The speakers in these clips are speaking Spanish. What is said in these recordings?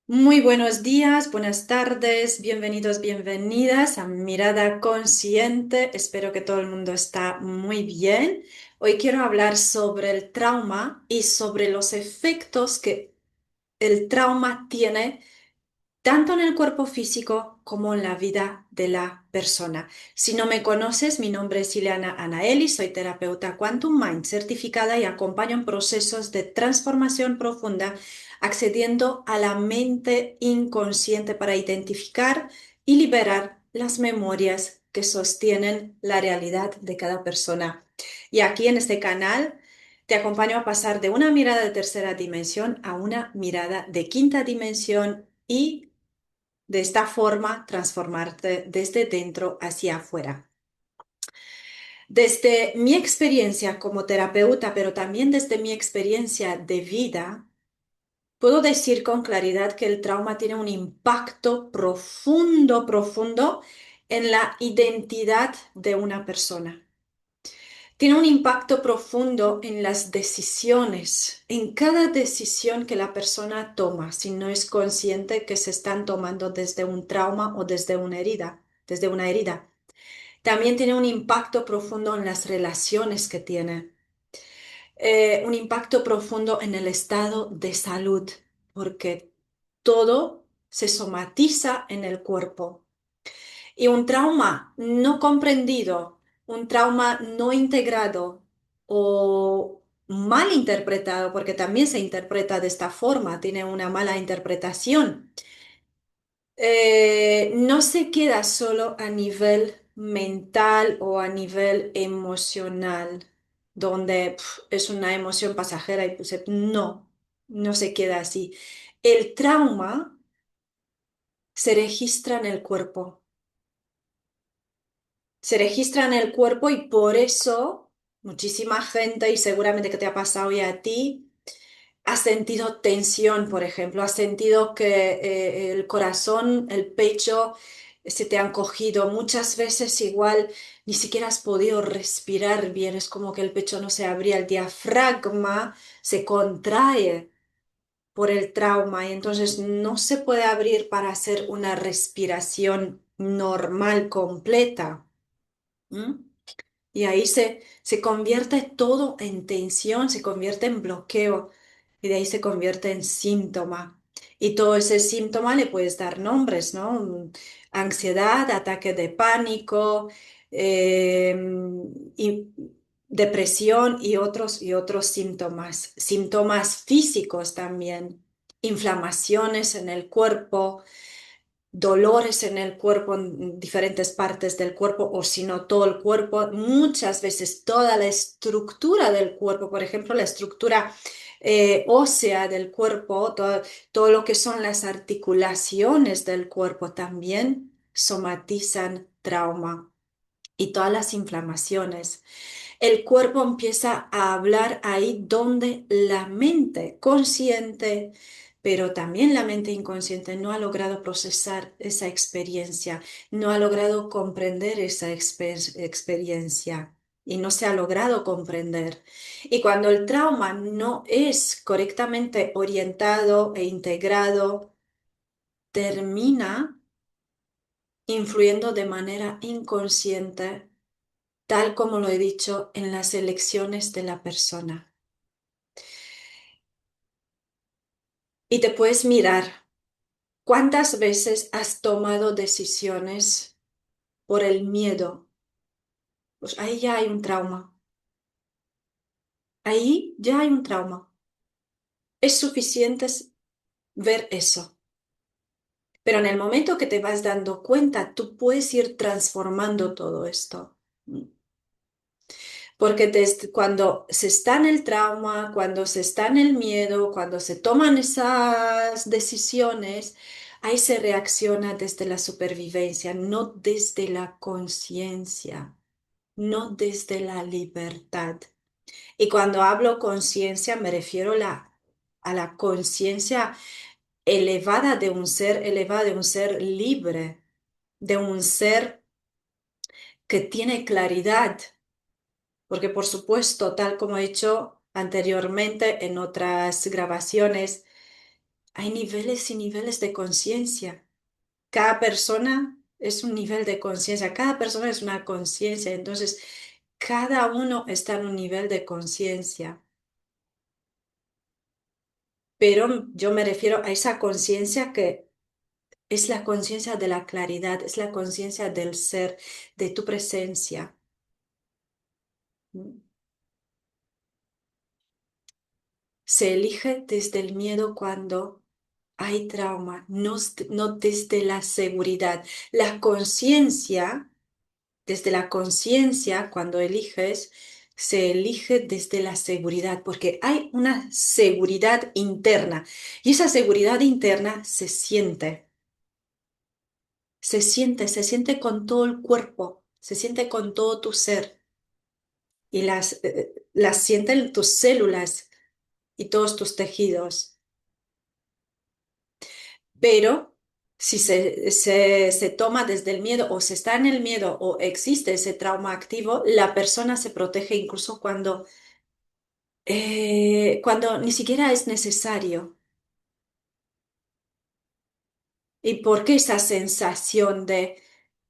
Muy buenos días, buenas tardes, bienvenidos, bienvenidas a Mirada Consciente. Espero que todo el mundo está muy bien. Hoy quiero hablar sobre el trauma y sobre los efectos que el trauma tiene tanto en el cuerpo físico como en la vida de la persona. Si no me conoces, mi nombre es Ileana Anaeli, soy terapeuta Quantum Mind certificada y acompaño en procesos de transformación profunda, accediendo a la mente inconsciente para identificar y liberar las memorias que sostienen la realidad de cada persona. Y aquí en este canal te acompaño a pasar de una mirada de tercera dimensión a una mirada de quinta dimensión y de esta forma transformarte desde dentro hacia afuera. Desde mi experiencia como terapeuta, pero también desde mi experiencia de vida, puedo decir con claridad que el trauma tiene un impacto profundo, profundo en la identidad de una persona. Tiene un impacto profundo en las decisiones, en cada decisión que la persona toma, si no es consciente que se están tomando desde un trauma o desde una herida, desde una herida. También tiene un impacto profundo en las relaciones que tiene, un impacto profundo en el estado de salud, porque todo se somatiza en el cuerpo. Y un trauma no comprendido, un trauma no integrado o mal interpretado, porque también se interpreta de esta forma, tiene una mala interpretación, no se queda solo a nivel mental o a nivel emocional, donde es una emoción pasajera y pues no, no se queda así. El trauma se registra en el cuerpo. Se registra en el cuerpo y por eso muchísima gente, y seguramente que te ha pasado ya a ti, ha sentido tensión, por ejemplo, ha sentido que el corazón, el pecho se te han cogido. Muchas veces igual ni siquiera has podido respirar bien, es como que el pecho no se abría, el diafragma se contrae por el trauma y entonces no se puede abrir para hacer una respiración normal, completa. ¿M? Y ahí se convierte todo en tensión, se convierte en bloqueo y de ahí se convierte en síntoma. Y todo ese síntoma le puedes dar nombres, ¿no? Ansiedad, ataque de pánico, eh, y depresión y otros síntomas. Síntomas físicos también, inflamaciones en el cuerpo, dolores en el cuerpo, en diferentes partes del cuerpo, o si no todo el cuerpo, muchas veces toda la estructura del cuerpo, por ejemplo, la estructura ósea del cuerpo, todo lo que son las articulaciones del cuerpo también somatizan trauma y todas las inflamaciones. El cuerpo empieza a hablar ahí donde la mente consciente, pero también la mente inconsciente no ha logrado procesar esa experiencia, no ha logrado comprender esa experiencia y no se ha logrado comprender. Y cuando el trauma no es correctamente orientado e integrado, termina influyendo de manera inconsciente, tal como lo he dicho, en las elecciones de la persona. Y te puedes mirar cuántas veces has tomado decisiones por el miedo. Pues ahí ya hay un trauma. Ahí ya hay un trauma. Es suficiente ver eso. Pero en el momento que te vas dando cuenta, tú puedes ir transformando todo esto. Porque cuando se está en el trauma, cuando se está en el miedo, cuando se toman esas decisiones, ahí se reacciona desde la supervivencia, no desde la conciencia, no desde la libertad. Y cuando hablo conciencia, me refiero a la conciencia elevada de un ser elevado, de un ser libre, de un ser que tiene claridad. Porque por supuesto, tal como he hecho anteriormente en otras grabaciones, hay niveles y niveles de conciencia. Cada persona es un nivel de conciencia, cada persona es una conciencia, entonces cada uno está en un nivel de conciencia. Pero yo me refiero a esa conciencia que es la conciencia de la claridad, es la conciencia del ser, de tu presencia. Se elige desde el miedo cuando hay trauma, no, no desde la seguridad. La conciencia, desde la conciencia, cuando eliges, se elige desde la seguridad, porque hay una seguridad interna y esa seguridad interna se siente con todo el cuerpo, se siente con todo tu ser y las sienten tus células y todos tus tejidos. Pero si se toma desde el miedo o se está en el miedo o existe ese trauma activo, la persona se protege incluso cuando ni siquiera es necesario. ¿Y por qué esa sensación de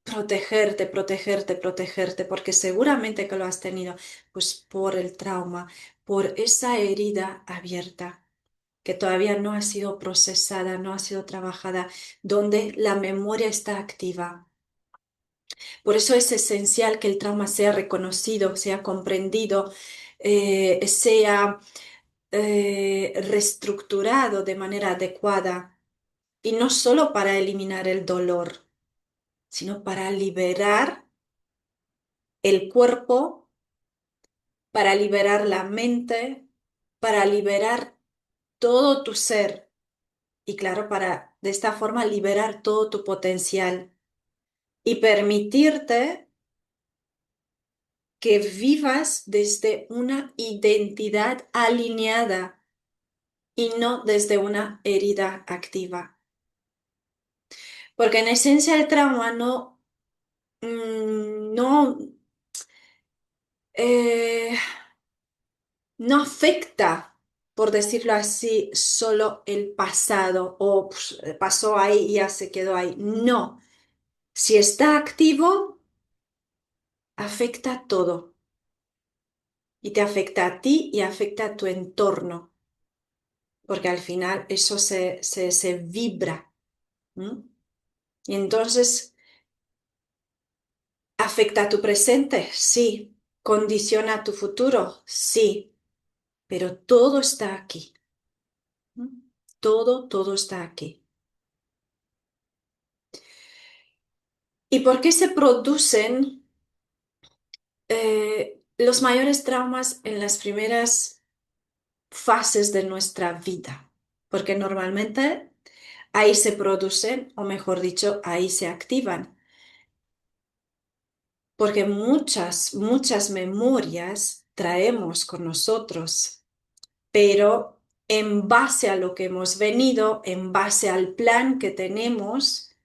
protegerte, protegerte, protegerte? Porque seguramente que lo has tenido, pues por el trauma, por esa herida abierta que todavía no ha sido procesada, no ha sido trabajada, donde la memoria está activa. Por eso es esencial que el trauma sea reconocido, sea comprendido, sea reestructurado de manera adecuada. Y no solo para eliminar el dolor, sino para liberar el cuerpo, para liberar la mente, para liberar todo tu ser. Y claro, para de esta forma liberar todo tu potencial y permitirte que vivas desde una identidad alineada y no desde una herida activa. Porque en esencia el trauma no, eh, no afecta, por decirlo así, solo el pasado o pues, pasó ahí y ya se quedó ahí. No, si está activo, afecta todo y te afecta a ti y afecta a tu entorno, porque al final eso se vibra. ¿M? Y entonces, ¿afecta a tu presente? Sí. ¿Condiciona tu futuro? Sí. Pero todo está aquí. ¿M? Todo está aquí. ¿Y por qué se producen los mayores traumas en las primeras fases de nuestra vida? Porque normalmente ahí se producen, o mejor dicho, ahí se activan. Porque muchas memorias traemos con nosotros, pero en base a lo que hemos venido, en base al plan que tenemos,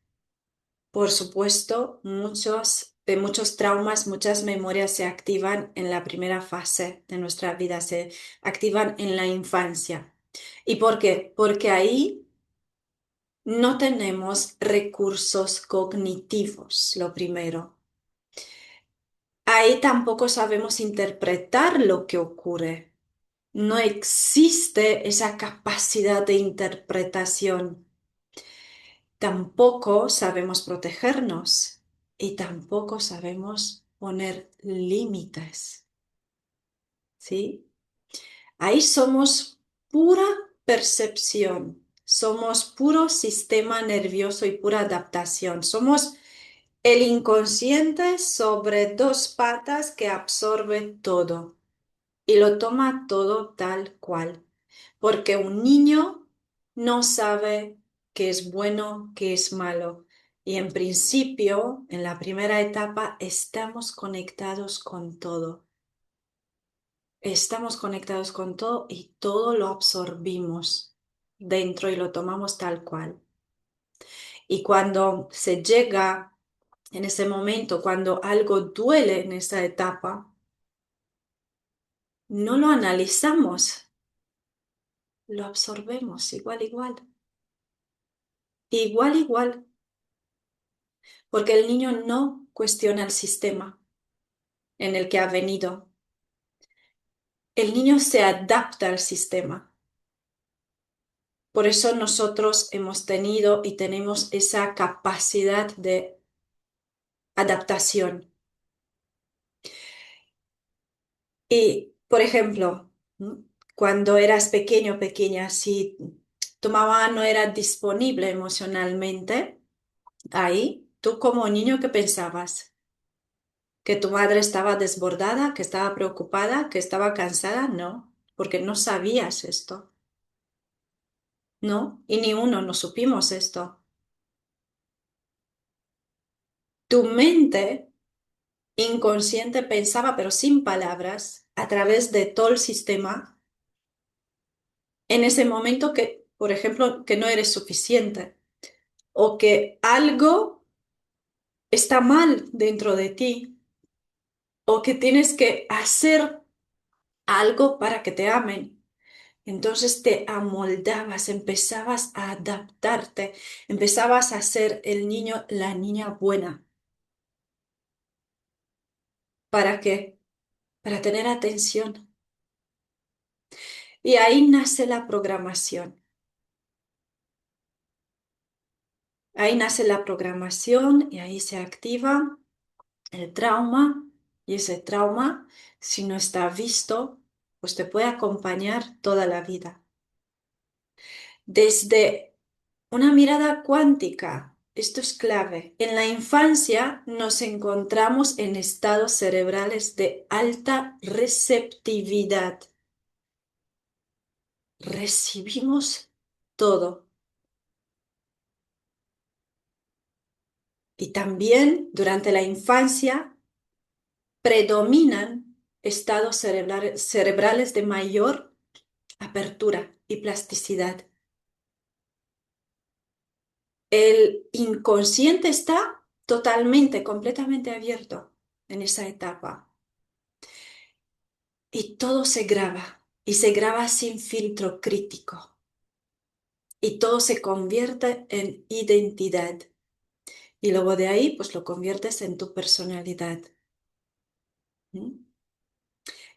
por supuesto, muchos traumas, muchas memorias se activan en la primera fase de nuestra vida, se activan en la infancia. ¿Y por qué? Porque ahí no tenemos recursos cognitivos, lo primero. Ahí tampoco sabemos interpretar lo que ocurre. No existe esa capacidad de interpretación. Tampoco sabemos protegernos y tampoco sabemos poner límites, ¿sí? Ahí somos pura percepción, somos puro sistema nervioso y pura adaptación. Somos el inconsciente sobre dos patas que absorbe todo y lo toma todo tal cual, porque un niño no sabe qué es bueno, qué es malo. Y en principio, en la primera etapa, estamos conectados con todo. Estamos conectados con todo y todo lo absorbimos dentro y lo tomamos tal cual. Y cuando se llega en ese momento, cuando algo duele en esa etapa, no lo analizamos, lo absorbemos igual, igual. igual, igual, porque el niño no cuestiona el sistema en el que ha venido. El niño se adapta al sistema. Por eso nosotros hemos tenido y tenemos esa capacidad de adaptación. Y, por ejemplo, ¿m? Cuando eras pequeño o pequeña, si tu mamá no era disponible emocionalmente, ahí, tú como niño, ¿qué pensabas? ¿Que tu madre estaba desbordada, que estaba preocupada, que estaba cansada? No, porque no sabías esto, ¿no? Y ni uno no supimos esto. Tu mente inconsciente pensaba, pero sin palabras, a través de todo el sistema, en ese momento que, por ejemplo, que no eres suficiente o que algo está mal dentro de ti o que tienes que hacer algo para que te amen. Entonces te amoldabas, empezabas a adaptarte, empezabas a ser el niño, la niña buena. ¿Para qué? Para tener atención. Y ahí nace la programación. Ahí nace la programación y ahí se activa el trauma. Y ese trauma, si no está visto, pues te puede acompañar toda la vida. Desde una mirada cuántica, esto es clave. En la infancia nos encontramos en estados cerebrales de alta receptividad. Recibimos todo. Y también durante la infancia predominan estados cerebrales de mayor apertura y plasticidad. El inconsciente está totalmente, completamente abierto en esa etapa. Y todo se graba, y se graba sin filtro crítico. Y todo se convierte en identidad. Y luego de ahí, pues lo conviertes en tu personalidad. ¿Mm?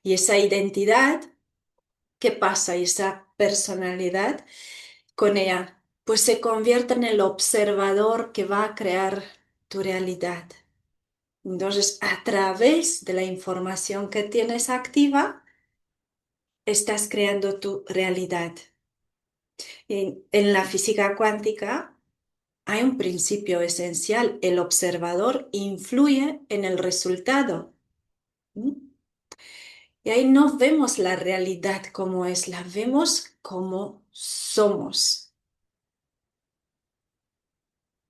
Y esa identidad, ¿qué pasa? Y esa personalidad con ella, pues se convierte en el observador que va a crear tu realidad. Entonces, a través de la información que tienes activa, estás creando tu realidad. En la física cuántica hay un principio esencial. El observador influye en el resultado. ¿Mm? Y ahí no vemos la realidad como es, la vemos como somos.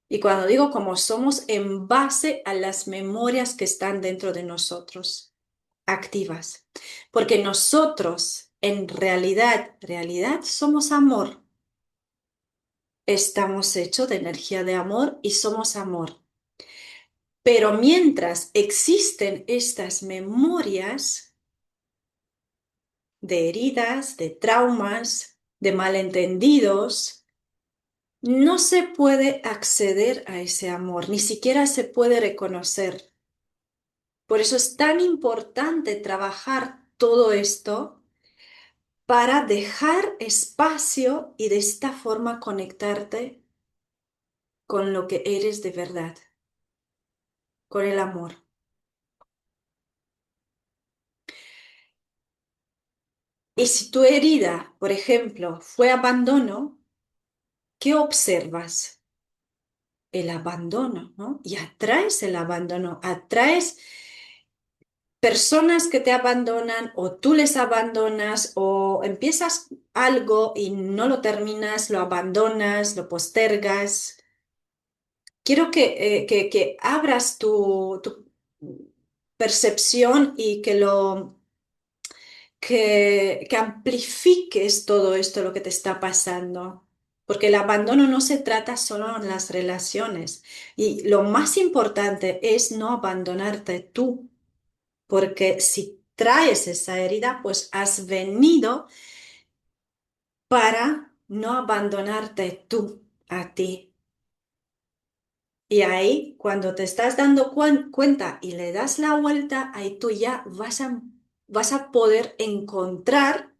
Y cuando digo como somos, en base a las memorias que están dentro de nosotros, activas. Porque nosotros, en realidad, somos amor. Estamos hechos de energía de amor y somos amor. Pero mientras existen estas memorias de heridas, de traumas, de malentendidos, no se puede acceder a ese amor, ni siquiera se puede reconocer. Por eso es tan importante trabajar todo esto para dejar espacio y de esta forma conectarte con lo que eres de verdad, con el amor. Y si tu herida, por ejemplo, fue abandono, ¿qué observas? El abandono, ¿no? Y atraes el abandono, atraes personas que te abandonan o tú les abandonas o empiezas algo y no lo terminas, lo abandonas, lo postergas. Quiero que abras tu percepción y que amplifiques todo esto, lo que te está pasando. Porque el abandono no se trata solo en las relaciones. Y lo más importante es no abandonarte tú. Porque si traes esa herida, pues has venido para no abandonarte tú a ti. Y ahí, cuando te estás dando cuenta y le das la vuelta, ahí tú ya vas a poder encontrar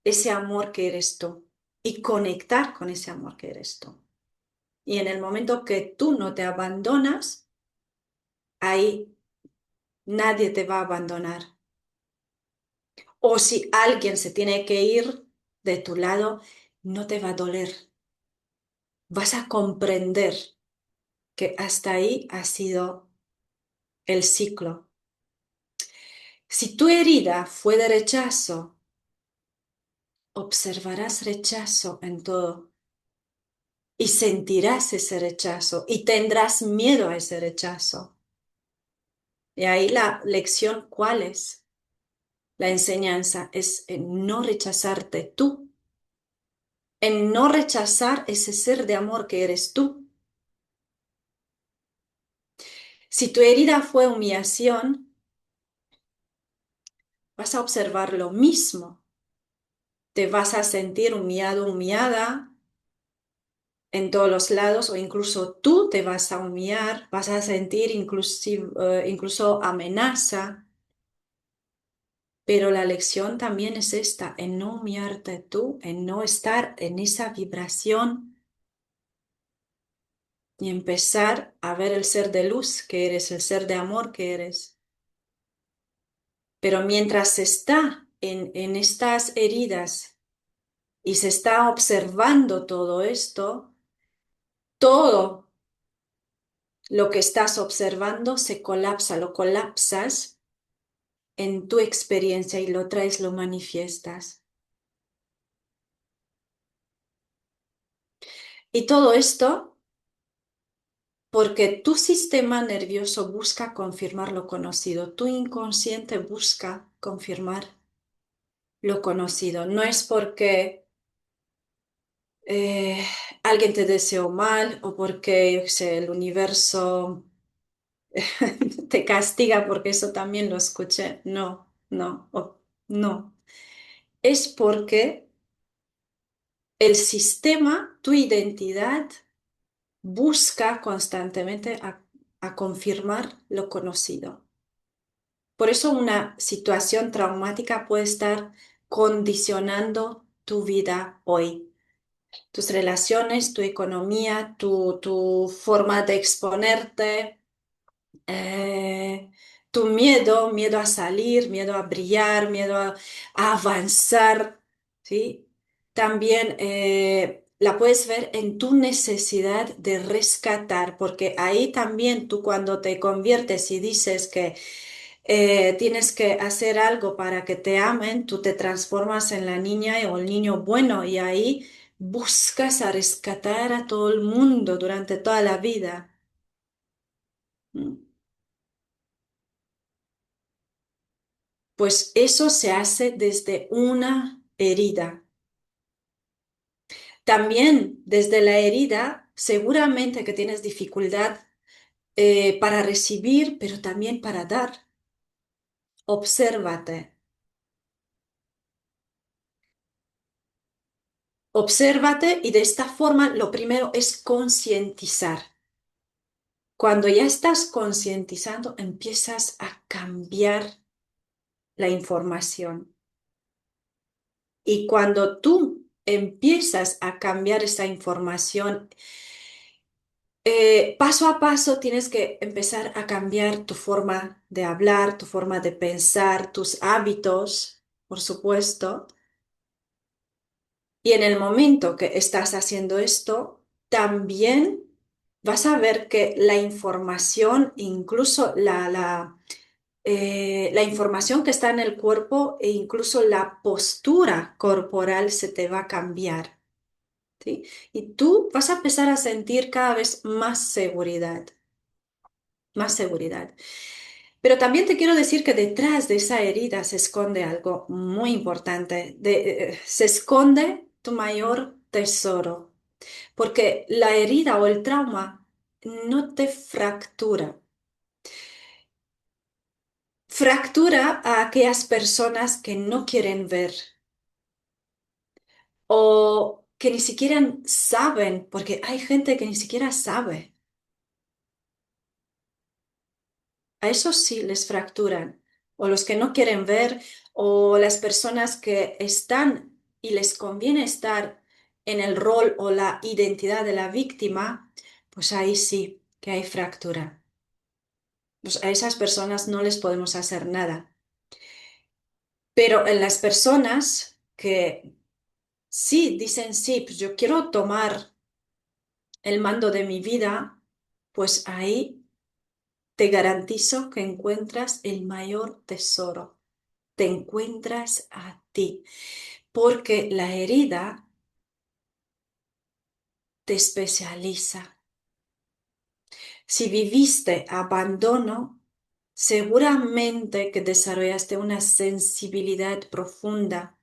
ese amor que eres tú y conectar con ese amor que eres tú. Y en el momento que tú no te abandonas, ahí nadie te va a abandonar. O si alguien se tiene que ir de tu lado, no te va a doler. Vas a comprender que hasta ahí ha sido el ciclo. Si tu herida fue de rechazo, observarás rechazo en todo y sentirás ese rechazo y tendrás miedo a ese rechazo. Y ahí la lección, ¿cuál es? La enseñanza es en no rechazarte tú, en no rechazar ese ser de amor que eres tú. Si tu herida fue humillación, vas a observar lo mismo. Te vas a sentir humillado, humillada en todos los lados o incluso tú te vas a humillar, vas a sentir incluso amenaza. Pero la lección también es esta, en no humillarte tú, en no estar en esa vibración y empezar a ver el ser de luz que eres, el ser de amor que eres. Pero mientras se está en estas heridas y se está observando todo esto, todo lo que estás observando se colapsa, lo colapsas en tu experiencia y lo traes, lo manifiestas. Y todo esto porque tu sistema nervioso busca confirmar lo conocido, tu inconsciente busca confirmar lo conocido. No es porque eh, alguien te deseó mal o porque, yo qué sé, el universo te castiga, porque eso también lo escuché. No, no, no. Es porque el sistema, tu identidad, busca constantemente a confirmar lo conocido. Por eso una situación traumática puede estar condicionando tu vida hoy, tus relaciones, tu economía, tu forma de exponerte, eh, tu miedo, miedo a salir, miedo a brillar, miedo a avanzar, ¿sí? También la puedes ver en tu necesidad de rescatar, porque ahí también tú cuando te conviertes y dices que tienes que hacer algo para que te amen, tú te transformas en la niña o el niño bueno y ahí buscas a rescatar a todo el mundo durante toda la vida. Mm. Pues eso se hace desde una herida. También desde la herida, seguramente que tienes dificultad para recibir, pero también para dar. Obsérvate. Obsérvate y de esta forma lo primero es concientizar. Cuando ya estás concientizando, empiezas a cambiar la información. Y cuando tú empiezas a cambiar esa información, paso a paso tienes que empezar a cambiar tu forma de hablar, tu forma de pensar, tus hábitos, por supuesto. Y en el momento que estás haciendo esto, también vas a ver que la información, incluso la información que está en el cuerpo e incluso la postura corporal se te va a cambiar, ¿sí? Y tú vas a empezar a sentir cada vez más seguridad, más seguridad. Pero también te quiero decir que detrás de esa herida se esconde algo muy importante. Se esconde tu mayor tesoro, porque la herida o el trauma no te fractura. Fractura a aquellas personas que no quieren ver o que ni siquiera saben, porque hay gente que ni siquiera sabe. A esos sí les fracturan. O los que no quieren ver, o las personas que están y les conviene estar en el rol o la identidad de la víctima, pues ahí sí que hay fractura. Pues a esas personas no les podemos hacer nada. Pero en las personas que sí dicen sí, pues yo quiero tomar el mando de mi vida, pues ahí te garantizo que encuentras el mayor tesoro. Te encuentras a ti, porque la herida te especializa. Si viviste abandono, seguramente que desarrollaste una sensibilidad profunda,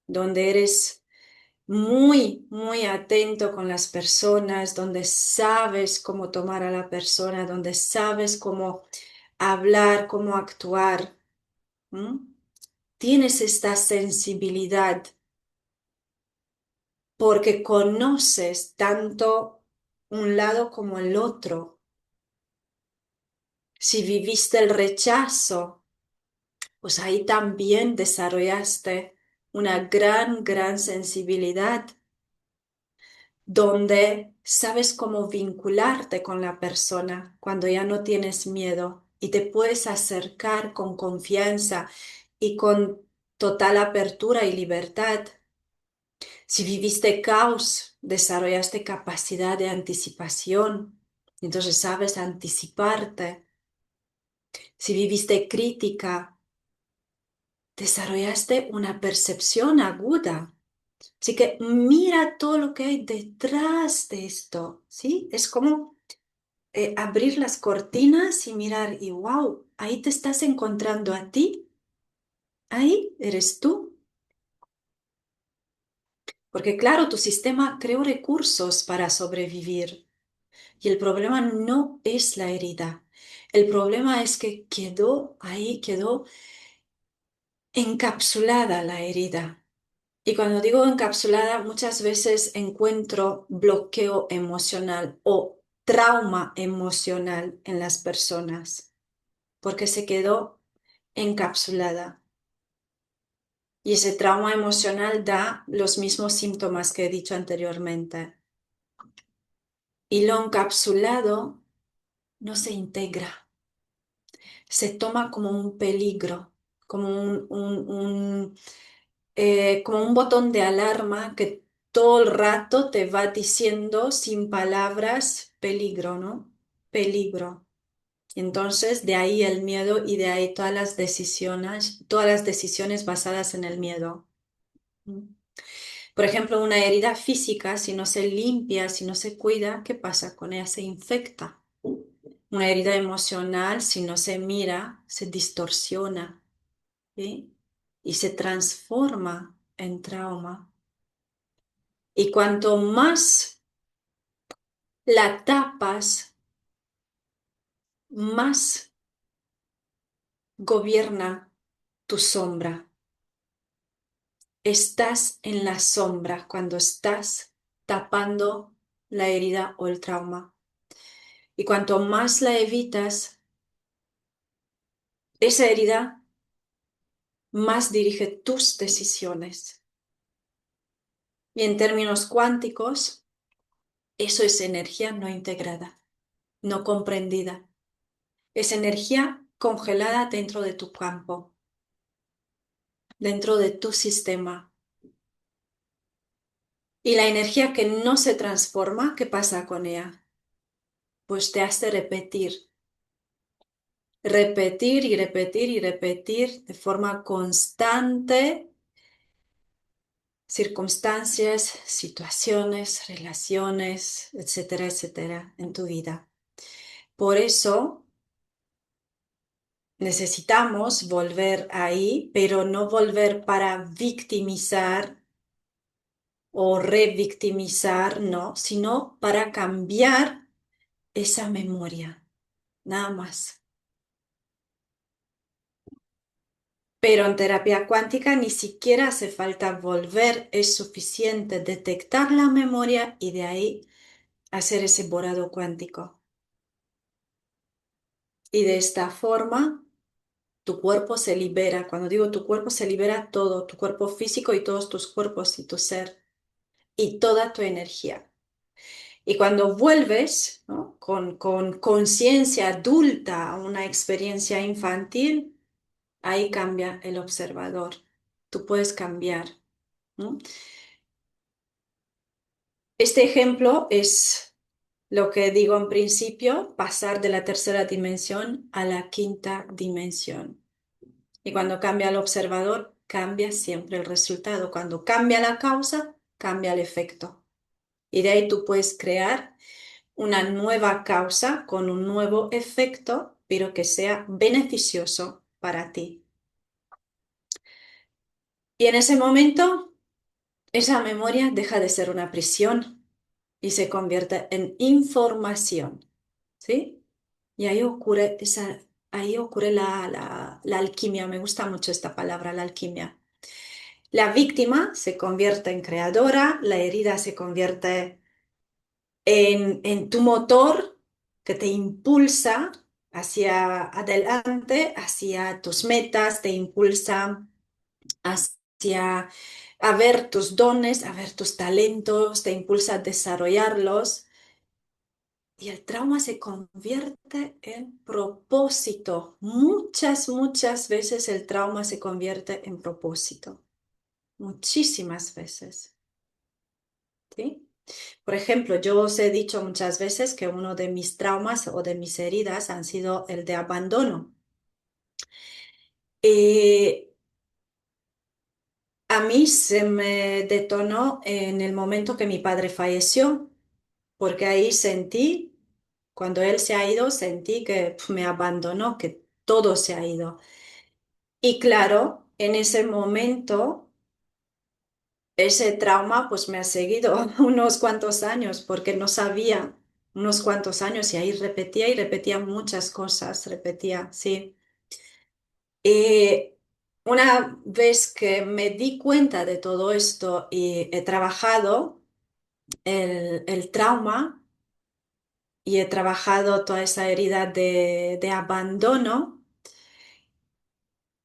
donde eres muy, muy atento con las personas, donde sabes cómo tomar a la persona, donde sabes cómo hablar, cómo actuar. ¿M? Tienes esta sensibilidad porque conoces tanto un lado como el otro. Si viviste el rechazo, pues ahí también desarrollaste una gran, gran sensibilidad donde sabes cómo vincularte con la persona cuando ya no tienes miedo y te puedes acercar con confianza y con total apertura y libertad. Si viviste caos, desarrollaste capacidad de anticipación, entonces sabes anticiparte. Si viviste crítica, desarrollaste una percepción aguda. Así que mira todo lo que hay detrás de esto, ¿sí? Es como abrir las cortinas y mirar y wow, ahí te estás encontrando a ti, ahí eres tú. Porque claro, tu sistema creó recursos para sobrevivir. Y el problema no es la herida. El problema es que quedó ahí, quedó encapsulada la herida. Y cuando digo encapsulada, muchas veces encuentro bloqueo emocional o trauma emocional en las personas, porque se quedó encapsulada. Y ese trauma emocional da los mismos síntomas que he dicho anteriormente. Y lo encapsulado no se integra, se toma como un peligro, como como un botón de alarma que todo el rato te va diciendo sin palabras peligro, ¿no? Peligro. Entonces, de ahí el miedo y de ahí todas las decisiones basadas en el miedo. ¿Mm? Por ejemplo, una herida física, si no se limpia, si no se cuida, ¿qué pasa con ella? Se infecta. Una herida emocional, si no se mira, se distorsiona, ¿sí? Y se transforma en trauma. Y cuanto más la tapas, más gobierna tu sombra. Estás en la sombra cuando estás tapando la herida o el trauma. Y cuanto más la evitas, esa herida más dirige tus decisiones. Y en términos cuánticos, eso es energía no integrada, no comprendida. Es energía congelada dentro de tu campo, dentro de tu sistema. Y la energía que no se transforma, ¿qué pasa con ella? Pues te hace repetir, repetir y repetir y repetir de forma constante circunstancias, situaciones, relaciones, etcétera, etcétera, en tu vida. Por eso necesitamos volver ahí, pero no volver para victimizar o revictimizar, no, sino para cambiar esa memoria, nada más. Pero en terapia cuántica ni siquiera hace falta volver, es suficiente detectar la memoria y de ahí hacer ese borrado cuántico. Y de esta forma tu cuerpo se libera. Cuando digo tu cuerpo, se libera todo, tu cuerpo físico y todos tus cuerpos y tu ser y toda tu energía. Y cuando vuelves, ¿no?, con conciencia adulta a una experiencia infantil, ahí cambia el observador. Tú puedes cambiar, ¿no? Este ejemplo es lo que digo en principio, pasar de la tercera dimensión a la quinta dimensión. Y cuando cambia el observador, cambia siempre el resultado. Cuando cambia la causa, cambia el efecto. Y de ahí tú puedes crear una nueva causa con un nuevo efecto, pero que sea beneficioso para ti. Y en ese momento, esa memoria deja de ser una prisión y se convierte en información, ¿sí? Y ahí ocurre la alquimia. Me gusta mucho esta palabra, la alquimia. La víctima se convierte en creadora, la herida se convierte en tu motor que te impulsa hacia adelante, hacia tus metas, te impulsa hacia a ver tus dones, a ver tus talentos, te impulsa a desarrollarlos. Y el trauma se convierte en propósito. Muchas veces el trauma se convierte en propósito. Muchísimas veces. ¿Sí? Por ejemplo, yo os he dicho muchas veces que uno de mis traumas o de mis heridas han sido el de abandono. Eh, a mí se me detonó en el momento que mi padre falleció, porque ahí sentí, cuando él se ha ido, sentí que me abandonó, que todo se ha ido. Y claro, en ese momento, ese trauma pues me ha seguido unos cuantos años porque no sabía unos cuantos años y ahí repetía y repetía muchas cosas, repetía, sí. Y una vez que me di cuenta de todo esto y he trabajado el trauma y he trabajado toda esa herida de abandono,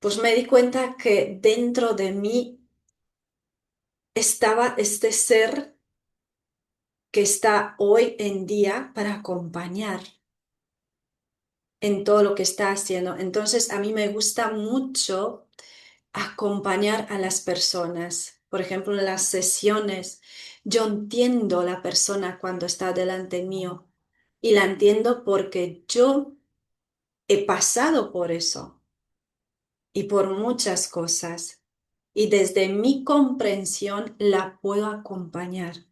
pues me di cuenta que dentro de mí estaba este ser que está hoy en día para acompañar en todo lo que está haciendo. Entonces, a mí me gusta mucho acompañar a las personas. Por ejemplo, en las sesiones, yo entiendo la persona cuando está delante mío y la entiendo porque yo he pasado por eso y por muchas cosas. Y desde mi comprensión la puedo acompañar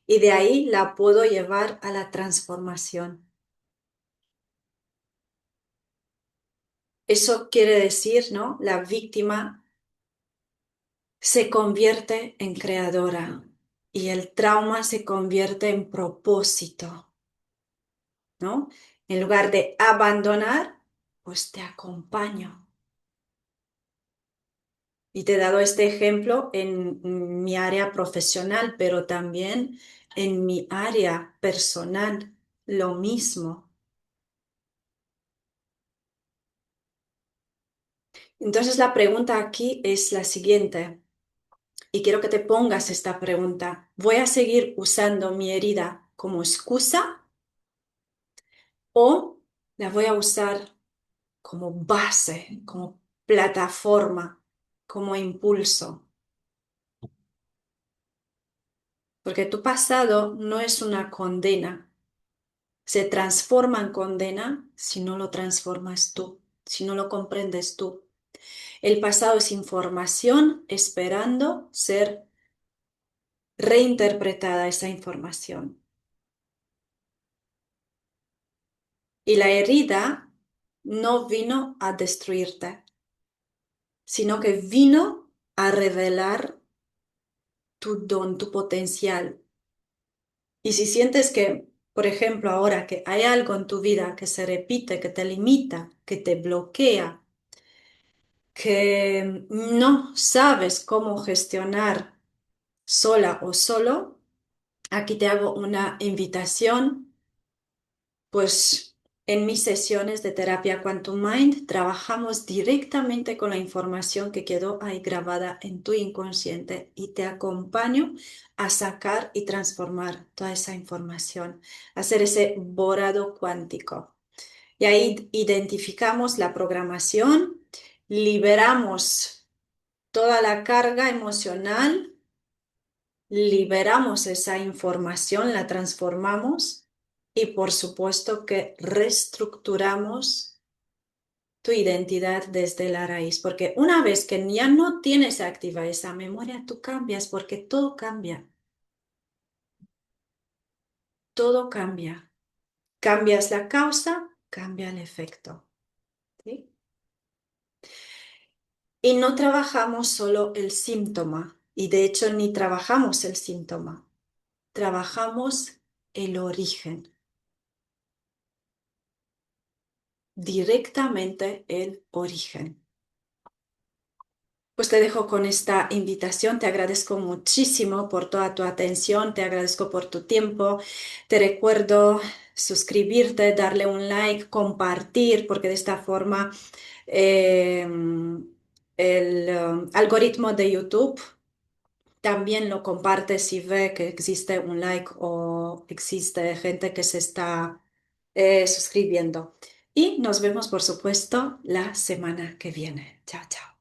y de ahí la puedo llevar a la transformación. Eso quiere decir, ¿no? La víctima se convierte en creadora y el trauma se convierte en propósito, ¿no? En lugar de abandonar, pues te acompaño. Y te he dado este ejemplo en mi área profesional, pero también en mi área personal, lo mismo. Entonces la pregunta aquí es la siguiente. Y quiero que te pongas esta pregunta. ¿Voy a seguir usando mi herida como excusa o la voy a usar como base, como plataforma, como impulso? Porque tu pasado no es una condena. Se transforma en condena si no lo transformas tú, si no lo comprendes tú. El pasado es información esperando ser reinterpretada esa información. Y la herida no vino a destruirte, sino que vino a revelar tu don, tu potencial. Y si sientes que, por ejemplo, ahora que hay algo en tu vida que se repite, que te limita, que te bloquea, que no sabes cómo gestionar sola o solo, aquí te hago una invitación, pues En mis sesiones de terapia Quantum Mind trabajamos directamente con la información que quedó ahí grabada en tu inconsciente y te acompaño a sacar y transformar toda esa información, hacer ese borrado cuántico. Y ahí identificamos la programación, liberamos toda la carga emocional, liberamos esa información, la transformamos y por supuesto que reestructuramos tu identidad desde la raíz, porque una vez que ya no tienes activa esa memoria, tú cambias porque todo cambia, todo cambia. Cambias la causa, cambia el efecto. ¿Sí? Y no trabajamos solo el síntoma, y de hecho ni trabajamos el síntoma, trabajamos el origen, directamente el origen. Pues te dejo con esta invitación. Te agradezco muchísimo por toda tu atención, te agradezco por tu tiempo. Te recuerdo suscribirte, darle un like, compartir, porque de esta forma eh, el algoritmo de YouTube también lo comparte si ve que existe un like o existe gente que se está suscribiendo. Y nos vemos, por supuesto, la semana que viene. Chao, chao.